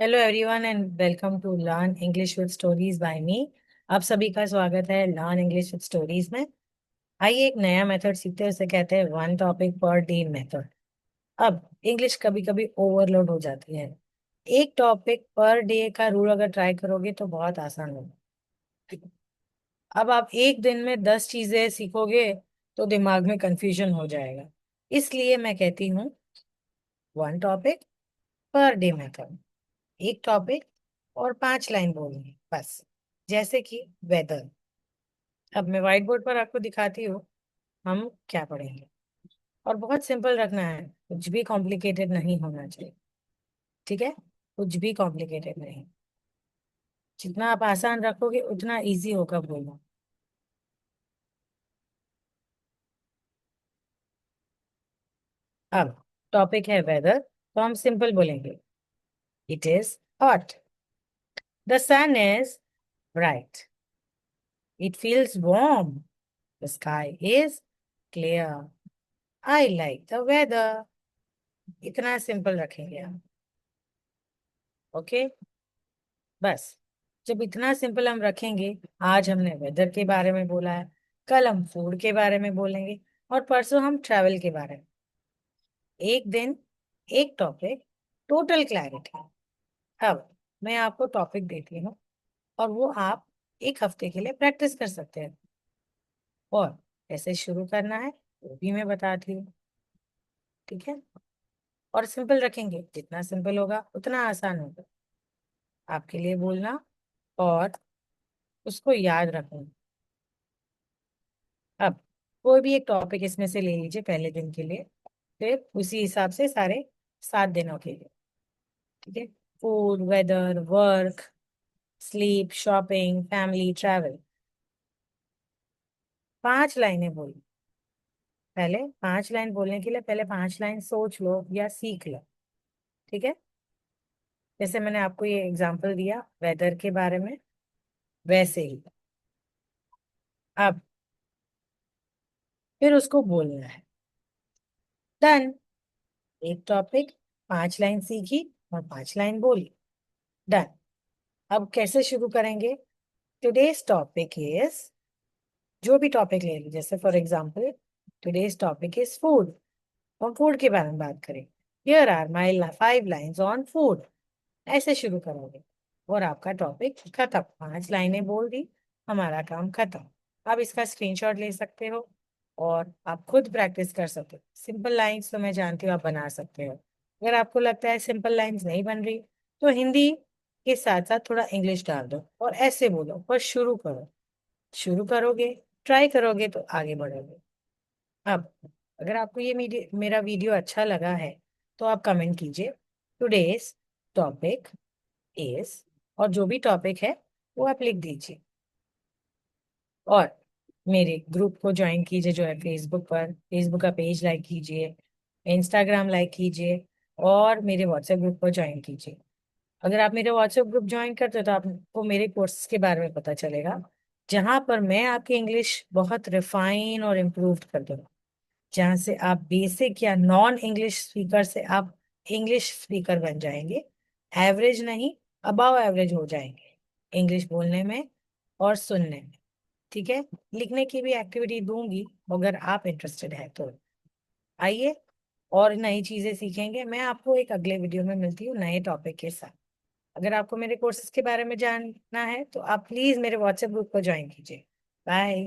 Hello everyone and welcome to learn English with stories by me. आप सभी का स्वागत है लर्न इंग्लिश विद स्टोरीज में। आइए एक नया मेथड सीखते हैं, उसे कहते हैं one topic per day method. अब इंग्लिश कभी कभी ओवरलोड हो जाती है। एक टॉपिक पर डे का रूल अगर ट्राई करोगे तो बहुत आसान होगा। अब आप एक दिन में 10 चीजें सीखोगे तो दिमाग में कंफ्यूजन हो जाएगा। इसलिए मैं कहती हूँ one topic per day method. एक टॉपिक और 5 लाइन बोलनी बस। जैसे कि वेदर। अब मैं व्हाइट बोर्ड पर आपको दिखाती हूँ हम क्या पढ़ेंगे। और बहुत सिंपल रखना है, कुछ भी कॉम्प्लिकेटेड नहीं होना चाहिए। ठीक है, कुछ भी कॉम्प्लिकेटेड नहीं। जितना आप आसान रखोगे उतना इजी होगा बोलना। अब टॉपिक है वेदर, तो हम सिंपल बोलेंगे it is hot, the sun is bright, it feels warm, the sky is clear, I like the weather. इतना सिंपल रखेंगे हम। ओके, बस। जब इतना सिंपल हम रखेंगे, आज हमने वेदर के बारे में बोला है, कल हम फूड के बारे में बोलेंगे, और परसों हम ट्रैवल के बारे में। एक दिन एक टॉपिक, टोटल क्लैरिटी। अब मैं आपको टॉपिक देती हूँ और वो आप एक हफ्ते के लिए प्रैक्टिस कर सकते हैं। और कैसे शुरू करना है वो भी मैं बताती हूँ। ठीक है, और सिंपल रखेंगे, जितना सिंपल होगा उतना आसान होगा आपके लिए बोलना और उसको याद रखना। अब कोई भी एक टॉपिक इसमें से ले लीजिए पहले दिन के लिए, फिर उसी हिसाब से सारे 7 दिनों के लिए। ठीक है, food, weather, work, sleep, shopping, family, travel. 5 लाइनें बोलो। पहले 5 लाइन बोलने के लिए पहले 5 लाइन सोच लो या सीख लो। ठीक है, जैसे मैंने आपको ये एग्जांपल दिया वेदर के बारे में, वैसे ही अब फिर उसको बोलना है। डन। एक टॉपिक, 5 लाइन सीखी और 5 लाइन बोली। डन। अब कैसे शुरू करेंगे? टुडेज टॉपिक इज, जो भी टॉपिक ले लो, जैसे for example today's topic is food, हम फूड के बारे में बात करें। Here are my 5 lines on food. ऐसे शुरू करोगे और आपका टॉपिक खत्म। 5 लाइनें बोल दी, हमारा काम खत्म। आप इसका स्क्रीनशॉट ले सकते हो और आप खुद प्रैक्टिस कर सकते हो। सिंपल लाइंस तो मैं जानती हूँ आप बना सकते हो। अगर आपको लगता है सिंपल लाइंस नहीं बन रही तो हिंदी के साथ साथ थोड़ा इंग्लिश डाल दो और ऐसे बोलो, पर शुरू करो। शुरू करोगे, ट्राई करोगे तो आगे बढ़ोगे। अब अगर आपको ये मेरा वीडियो अच्छा लगा है तो आप कमेंट कीजिए टुडेज टॉपिक इज, और जो भी टॉपिक है वो आप लिख दीजिए। और मेरे ग्रुप को ज्वाइन कीजिए जो है फेसबुक पर। फेसबुक का पेज लाइक कीजिए, इंस्टाग्राम लाइक कीजिए, और मेरे व्हाट्सएप ग्रुप को ज्वाइन कीजिए। अगर आप मेरे व्हाट्सएप ग्रुप ज्वाइन करते हो तो आपको मेरे कोर्सेज के बारे में पता चलेगा, जहाँ पर मैं आपकी इंग्लिश बहुत रिफाइन और इम्प्रूव कर दूंगा। जहाँ से आप बेसिक या नॉन इंग्लिश स्पीकर से आप इंग्लिश स्पीकर बन जाएंगे। एवरेज नहीं, अबव एवरेज हो जाएंगे इंग्लिश बोलने में और सुनने में। ठीक है, लिखने की भी एक्टिविटी दूंगी अगर आप इंटरेस्टेड है तो। आइए, और नई चीजें सीखेंगे। मैं आपको एक अगले वीडियो में मिलती हूँ नए टॉपिक के साथ। अगर आपको मेरे कोर्सेज के बारे में जानना है तो आप प्लीज मेरे व्हाट्सएप ग्रुप को ज्वाइन कीजिए। बाय।